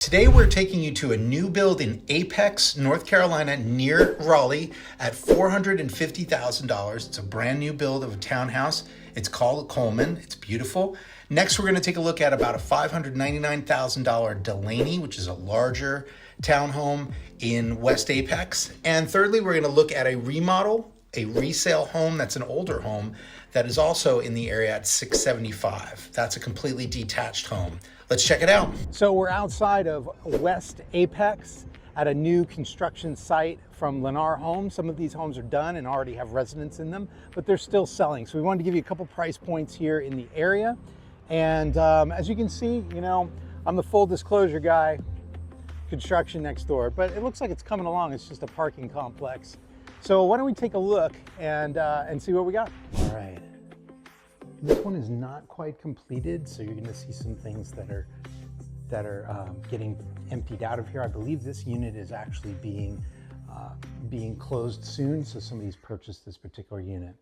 Today we're taking you to a new build in Apex, North Carolina, near Raleigh at $450,000. It's a brand new build of a townhouse. It's called Coleman. It's beautiful. Next, we're going to take a look at about a $599,000 Delaney, which is a larger townhome in West Apex. And thirdly, we're going to look at a remodel, a resale home that's an older home that is also in the area at 675. That's a completely detached home. Let's check it out. So we're outside of West Apex at a new construction site from Lennar Homes. Some of these homes are done and already have residents in them, but they're still selling. So we wanted to give you a couple price points here in the area. And as you can see, you know, I'm the full disclosure guy, construction next door, but it looks like it's coming along. It's just a parking complex. So why don't we take a look and see what we got. All right. This one is not quite completed, so you're going to see some things that are getting emptied out of here. I believe this unit is actually being closed soon, so somebody's purchased this particular unit.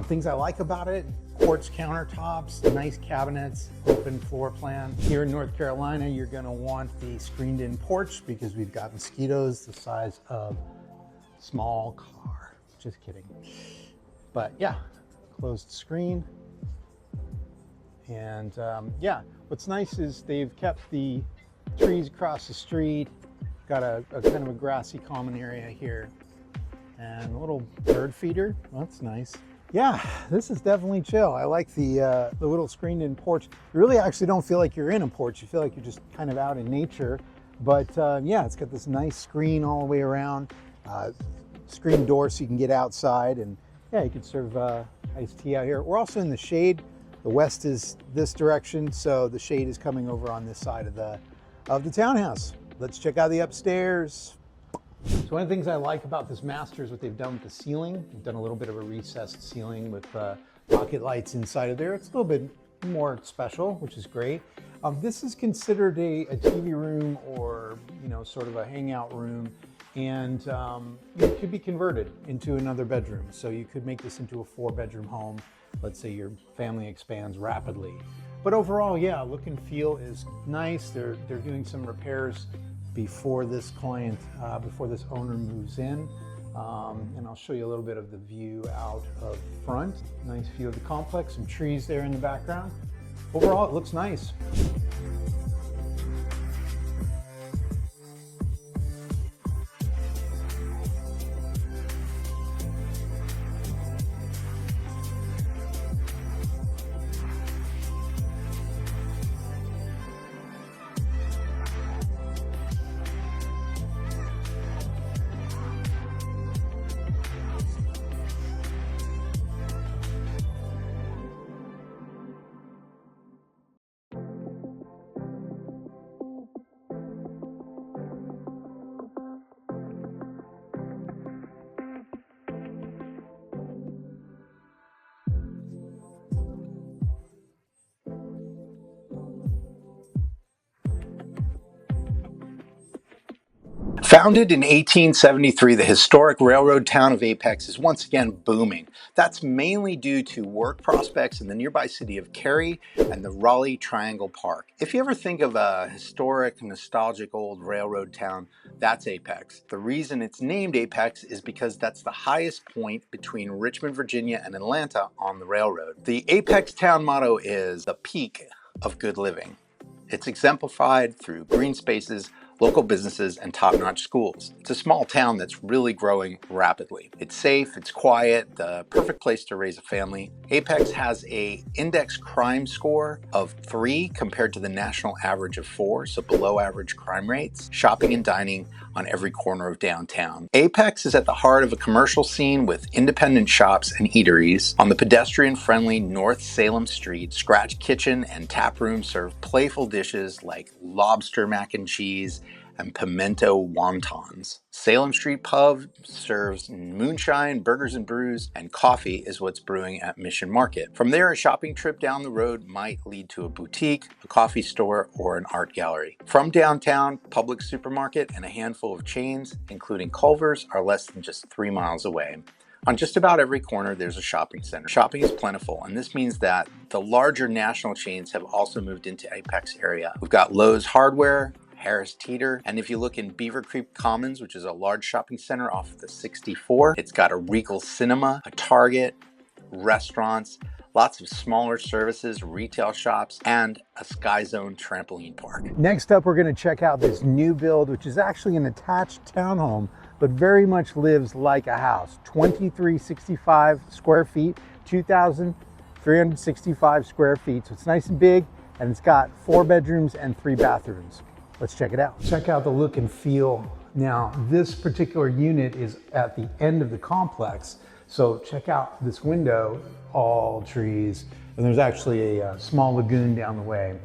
Things I like about it: quartz countertops, nice cabinets, open floor plan. Here in North Carolina, you're going to want the screened-in porch because we've got mosquitoes the size of a small car. Just kidding. But yeah, closed screen. And yeah, what's nice is they've kept the trees across the street, got a kind of a grassy common area here, and a little bird feeder. Well, that's nice. Yeah, this is definitely chill. I like the little screened-in porch. You really actually don't feel like you're in a porch. You feel like you're just kind of out in nature. But yeah, it's got this nice screen all the way around, screen door so you can get outside, and yeah, you can serve iced tea out here. We're also in the shade. The west is this direction, so the shade is coming over on this side of the townhouse. Let's check out the upstairs. So one of the things I like about this master is what they've done with the ceiling. They've done a little bit of a recessed ceiling with pocket lights inside of there. It's a little bit more special, which is great. This is considered a TV room, or sort of a hangout room, and it could be converted into another bedroom. So you could make this into a 4-bedroom home. Let's say your family expands rapidly. But overall, yeah, look and feel is nice. They're doing some repairs before this client, before this owner moves in. And I'll show you a little bit of the view out of front. Nice view of the complex, some trees there in the background. Overall, it looks nice. Founded in 1873, the historic railroad town of Apex is once again booming. That's mainly due to work prospects in the nearby city of Cary and the Raleigh Triangle Park. If you ever think of a historic, nostalgic old railroad town, that's Apex. The reason it's named Apex is because that's the highest point between Richmond, Virginia and Atlanta on the railroad. The Apex town motto is the peak of good living. It's exemplified through green spaces, local businesses, and top-notch schools. It's a small town that's really growing rapidly. It's safe, it's quiet, the perfect place to raise a family. Apex has an index crime score of 3 compared to the national average of 4, so below average crime rates. Shopping and dining on every corner of downtown. Apex is at the heart of a commercial scene with independent shops and eateries. On the pedestrian-friendly North Salem Street, Scratch Kitchen and Tap Room serve playful dishes like lobster mac and cheese and pimento wontons. Salem Street Pub serves moonshine, burgers and brews, and coffee is what's brewing at Mission Market. From there, a shopping trip down the road might lead to a boutique, a coffee store, or an art gallery. From downtown, Publix supermarket and a handful of chains, including Culver's, are less than just 3 miles away. On just about every corner, there's a shopping center. Shopping is plentiful, and this means that the larger national chains have also moved into Apex area. We've got Lowe's Hardware, Harris Teeter. And if you look in Beaver Creek Commons, which is a large shopping center off the 64, it's got a Regal Cinema, a Target, restaurants, lots of smaller services, retail shops, and a Sky Zone trampoline park. Next up, we're going to check out this new build, which is actually an attached townhome, but very much lives like a house. 2365 square feet, 2,365 square feet. So it's nice and big, and it's got 4 bedrooms and 3 bathrooms. Let's check it out. Check out the look and feel. Now, this particular unit is at the end of the complex. So check out this window, all trees, and there's actually a small lagoon down the way.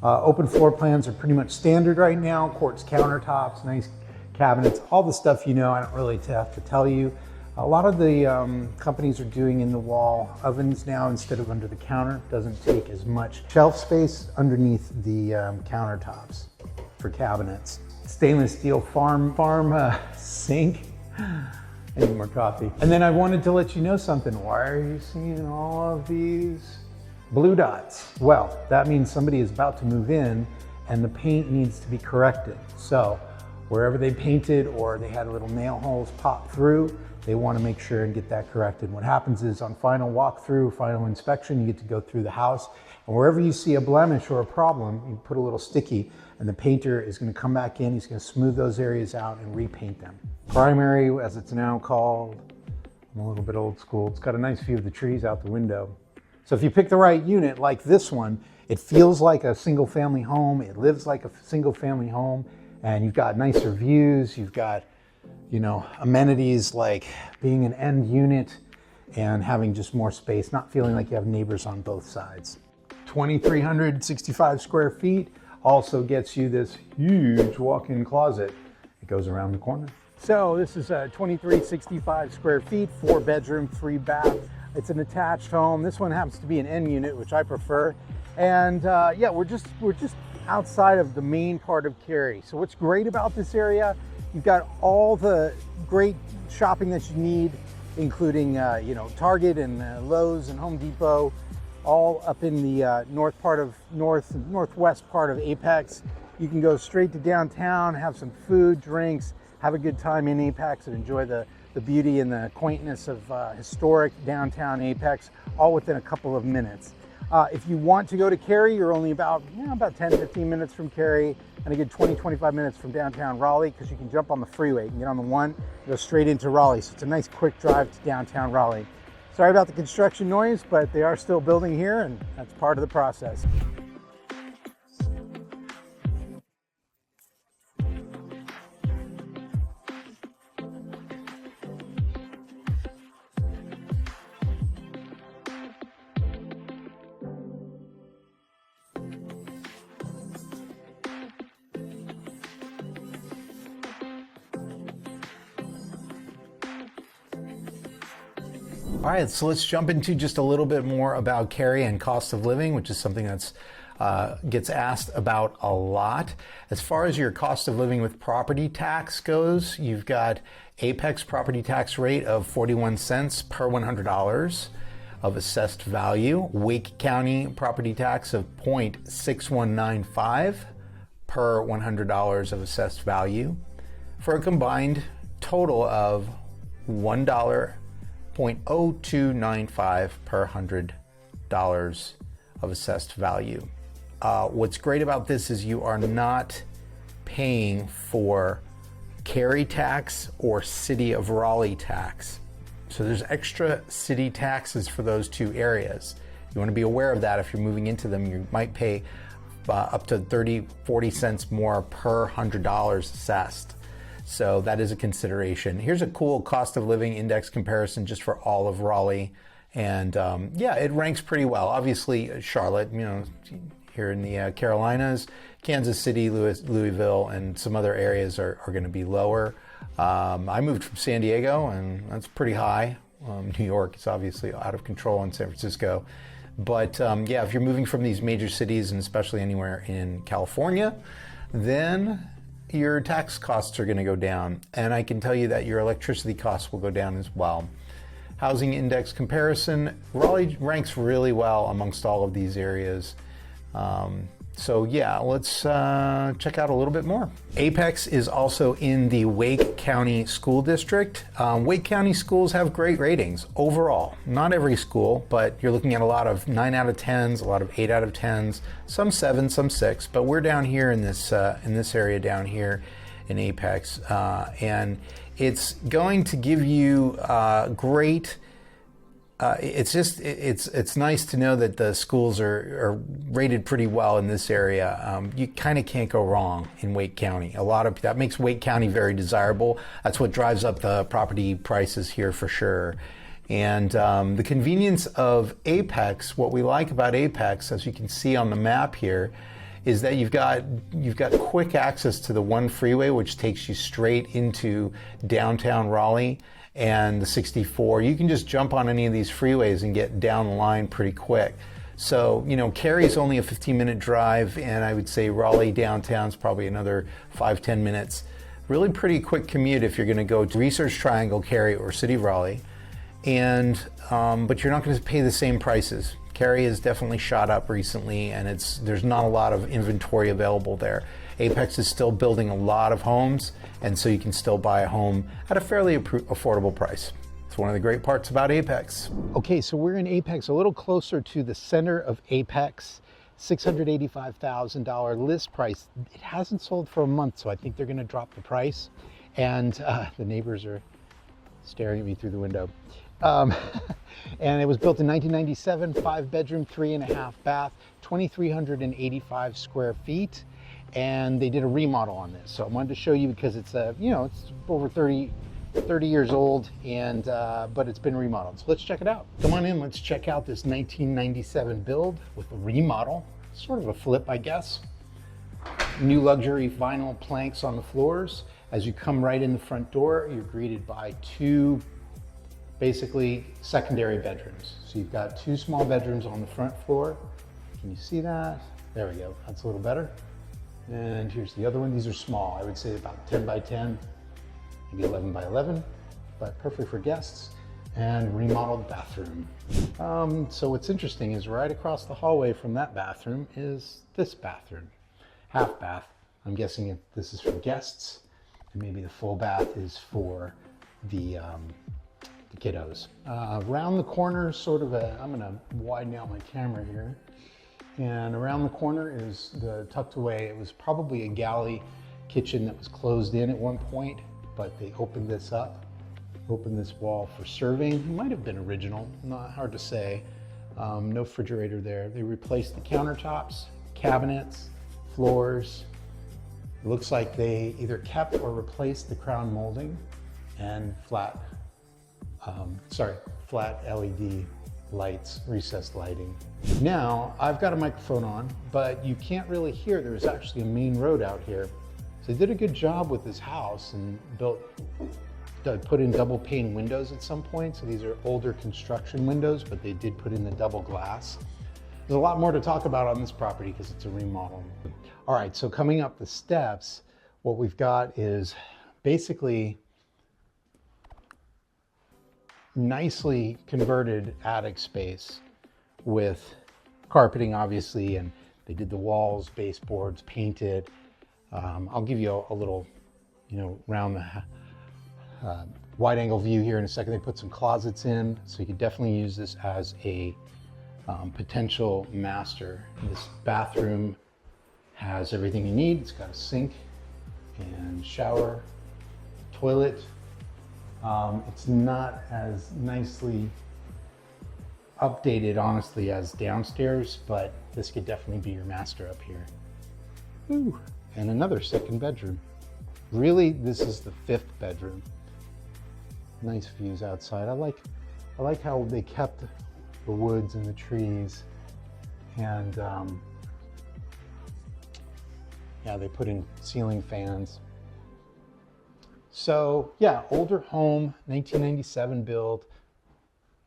Open floor plans are pretty much standard right now. Quartz countertops, nice cabinets, all the stuff you know. I don't really have to tell you. A lot of the companies are doing in the wall ovens now instead of under the counter. Doesn't take as much shelf space underneath the countertops for cabinets. Stainless steel farm sink. I need more coffee. And then I wanted to let you know something. Why are you seeing all of these blue dots? Well, that means somebody is about to move in and the paint needs to be corrected. So wherever they painted or they had little nail holes pop through, they want to make sure and get that corrected. What happens is on final walkthrough, final inspection, you get to go through the house, and wherever you see a blemish or a problem, you put a little sticky, and the painter is going to come back in, he's going to smooth those areas out and repaint them. Primary, as it's now called. I'm a little bit old school. It's got a nice view of the trees out the window. So if you pick the right unit like this one, it feels like a single family home, it lives like a single family home, and you've got nicer views, you've got, you know, amenities like being an end unit and having just more space, not feeling like you have neighbors on both sides. 2,365 square feet also gets you this huge walk-in closet. It goes around the corner. So this is a 2,365 square feet, 4 bedroom, 3 bath. It's an attached home. This one happens to be an end unit, which I prefer. And yeah, we're just outside of the main part of Cary. So what's great about this area, you've got all the great shopping that you need, including you know, Target and Lowe's and Home Depot, all up in the northwest part of Apex. You can go straight to downtown, have some food, drinks, have a good time in Apex and enjoy the beauty and the quaintness of historic downtown Apex, all within a couple of minutes. If you want to go to Cary, you're only about 10-15 minutes from Cary, and a good 20-25 minutes from downtown Raleigh, because you can jump on the freeway. You can get on the 1, go straight into Raleigh. So it's a nice quick drive to downtown Raleigh. Sorry about the construction noise, but they are still building here, and that's part of the process. All right, so let's jump into just a little bit more about Cary and cost of living, which is something that's gets asked about a lot. As far as your cost of living with property tax goes, you've got Apex property tax rate of 41 cents per $100 of assessed value. Wake County property tax of 0.6195 per $100 of assessed value, for a combined total of $1.0295 per $100 of assessed value. What's great about this is you are not paying for Cary tax or City of Raleigh tax. So there's extra city taxes for those two areas. You want to be aware of that. If you're moving into them, you might pay up to 30-40 cents more per $100 assessed. So that is a consideration. Here's a cool cost of living index comparison just for all of Raleigh. And yeah, it ranks pretty well. Obviously, Charlotte, you know, here in the Carolinas, Kansas City, Louisville, and some other areas are going to be lower. I moved from San Diego, and that's pretty high. New York is obviously out of control, in San Francisco. But yeah, if you're moving from these major cities, and especially anywhere in California, then your tax costs are going to go down. And I can tell you that your electricity costs will go down as well. Housing index comparison, Raleigh ranks really well amongst all of these areas. So yeah, let's check out a little bit more. Apex is also in the Wake County School District. Wake County schools have great ratings overall. Not every school, but you're looking at a lot of 9 out of 10s, a lot of 8 out of 10s, some 7, some 6. But we're down here in this area down here in Apex, and it's going to give you great. It's nice to know that the schools are rated pretty well in this area. You kind of can't go wrong in Wake County. That makes Wake County very desirable. That's what drives up the property prices here for sure. And the convenience of Apex, what we like about Apex, as you can see on the map here, is that you've got quick access to the 1 freeway, which takes you straight into downtown Raleigh, and the 64. You can just jump on any of these freeways and get down the line pretty quick. So, Cary's only a 15-minute drive, and I would say Raleigh downtown's probably another 5-10 minutes. Really pretty quick commute if you're going to go to Research Triangle, Cary, or City of Raleigh. And but you're not going to pay the same prices. Cary has definitely shot up recently, and there's not a lot of inventory available there. Apex is still building a lot of homes, and so you can still buy a home at a fairly affordable price. It's one of the great parts about Apex. Okay, so we're in Apex, a little closer to the center of Apex. $685,000 list price. It hasn't sold for a month, so I think they're going to drop the price. And the neighbors are staring at me through the window. And it was built in 1997, 5-bedroom, 3.5 bath, 2,385 square feet. And they did a remodel on this. So I wanted to show you because it's it's over 30 years old, and but it's been remodeled. So let's check it out. Come on in, let's check out this 1997 build with a remodel. Sort of a flip, I guess. New luxury vinyl planks on the floors. As you come right in the front door, you're greeted by 2 basically secondary bedrooms. So you've got 2 small bedrooms on the front floor. Can you see that? There we go, that's a little better. And here's the other one. These are small. I would say about 10 by 10, maybe 11 by 11, but perfect for guests. And remodeled bathroom. So what's interesting is right across the hallway from that bathroom is this bathroom, half bath. I'm guessing this is for guests, and maybe the full bath is for the kiddos. Around the corner, sort of I'm gonna widen out my camera here. And around the corner is tucked away. It was probably a galley kitchen that was closed in at one point, but they opened this up, opened this wall for serving. It might have been original, not hard to say. No refrigerator there. They replaced the countertops, cabinets, floors. It looks like they either kept or replaced the crown molding and flat LED lights, recessed lighting. Now, I've got a microphone on, but you can't really hear. There's actually a main road out here. So they did a good job with this house and put in double pane windows at some point. So these are older construction windows, but they did put in the double glass. There's a lot more to talk about on this property because it's a remodel. All right, so coming up the steps, what we've got is basically nicely converted attic space with carpeting, obviously, and they did the walls, baseboards, painted. I'll give you a little, round the wide angle view here in a second. They put some closets in, so you could definitely use this as a potential master. This bathroom has everything you need. It's got a sink and shower, toilet. It's not as nicely updated, honestly, as downstairs, but this could definitely be your master up here. Ooh, and another second bedroom. Really, this is the 5th bedroom. Nice views outside. I like how they kept the woods and the trees, and yeah, they put in ceiling fans. So yeah, older home, 1997 build.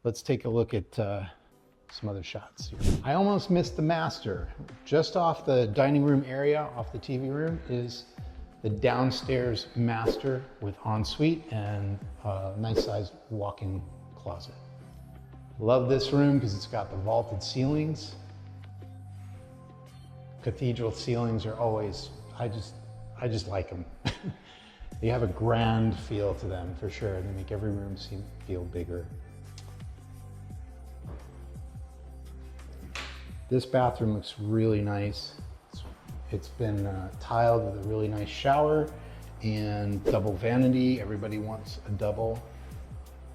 Let's take a look at some other shots here. I almost missed the master. Just off the dining room area, off the TV room, is the downstairs master with ensuite and a nice sized walk-in closet. Love this room because it's got the vaulted ceilings. cathedral ceilings are always, I just like them. They have a grand feel to them for sure. They make every room feel bigger. This bathroom looks really nice. It's been tiled with a really nice shower and double vanity. Everybody wants a double.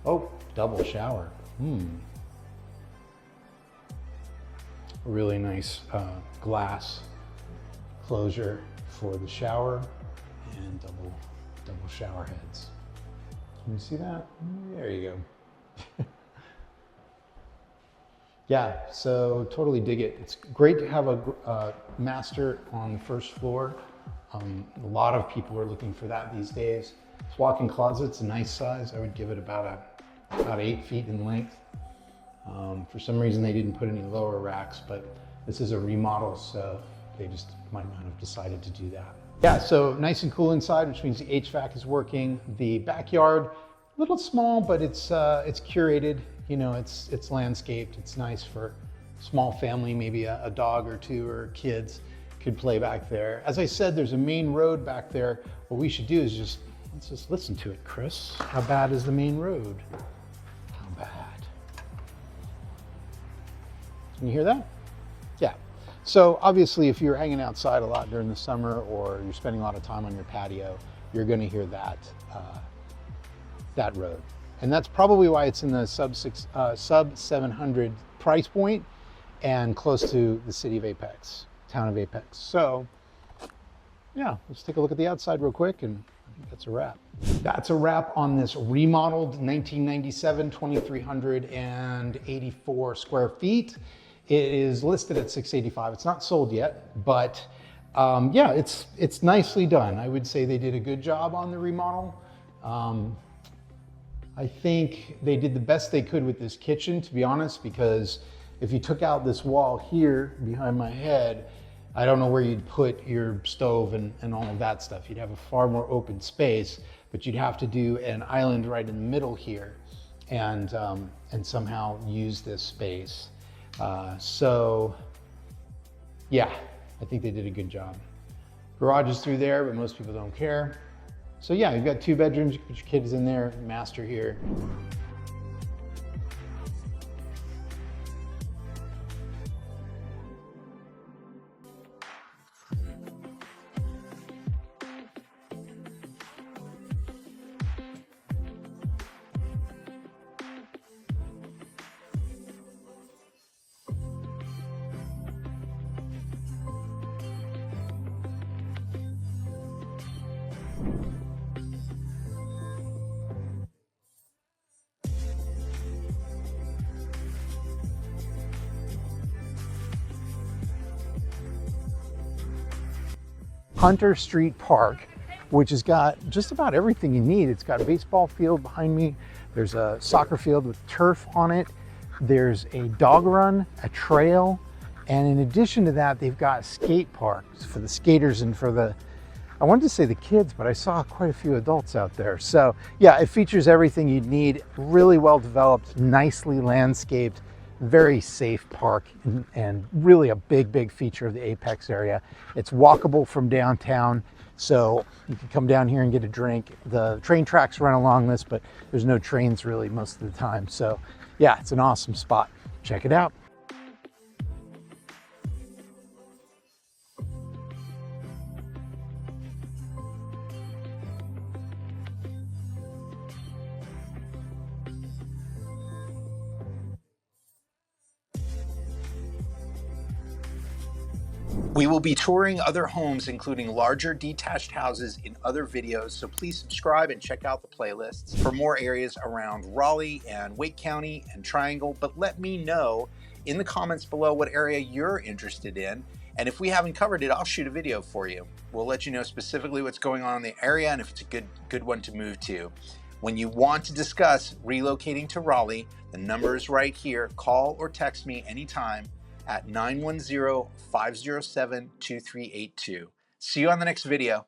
Oh, double shower. Really nice glass closure for the shower and double shower heads. Can you see that? There you go. Yeah, so totally dig it. It's great to have a master on the first floor. A lot of people are looking for that these days. This walk-in closet's a nice size. I would give it about 8 feet in length. For some reason they didn't put any lower racks, but this is a remodel, so they just might not have decided to do that. Yeah, so nice and cool inside, which means the HVAC is working. The backyard, a little small, but it's curated. You know, it's landscaped. It's nice for small family, maybe a dog or two or kids could play back there. As I said, there's a main road back there. What we should do is let's just listen to it, Chris. How bad is the main road? How bad? Can you hear that? Yeah. So obviously if you're hanging outside a lot during the summer or you're spending a lot of time on your patio, you're gonna hear that, that road. And that's probably why it's in the sub 700 price point and close to the city of Apex, town of Apex. So yeah, let's take a look at the outside real quick, and I think that's a wrap. That's a wrap on this remodeled 1997 2,384 square feet. It is listed at $685. It's not sold yet, but yeah, it's nicely done. I would say they did a good job on the remodel. I think they did the best they could with this kitchen, to be honest, because if you took out this wall here behind my head, I don't know where you'd put your stove and all of that stuff. You'd have a far more open space, but you'd have to do an island right in the middle here and somehow use this space. So yeah, I think they did a good job. Garage is through there, but most people don't care. So yeah, you've got 2 bedrooms, you can put your kids in there, master here. Hunter Street Park, which has got just about everything you need. It's got a baseball field behind me. There's a soccer field with turf on it. There's a dog run, a trail, and in addition to that, they've got skate parks for the skaters and for the, I wanted to say the kids, but I saw quite a few adults out there. So yeah, it features everything you'd need. Really well developed, nicely landscaped, very safe park, and really a big feature of the Apex area. It's walkable from downtown, so you can come down here and get a drink. The train tracks run along this, but there's no trains really most of the time. So yeah, it's an awesome spot. Check it out. We will be touring other homes, including larger detached houses in other videos, so please subscribe and check out the playlists for more areas around Raleigh and Wake County and Triangle. But let me know in the comments below what area you're interested in, and if we haven't covered it, I'll shoot a video for you. We'll let you know specifically what's going on in the area and if it's a good one to move to. When you want to discuss relocating to Raleigh, the number is right here. Call or text me anytime at 910-507-2382. See you on the next video.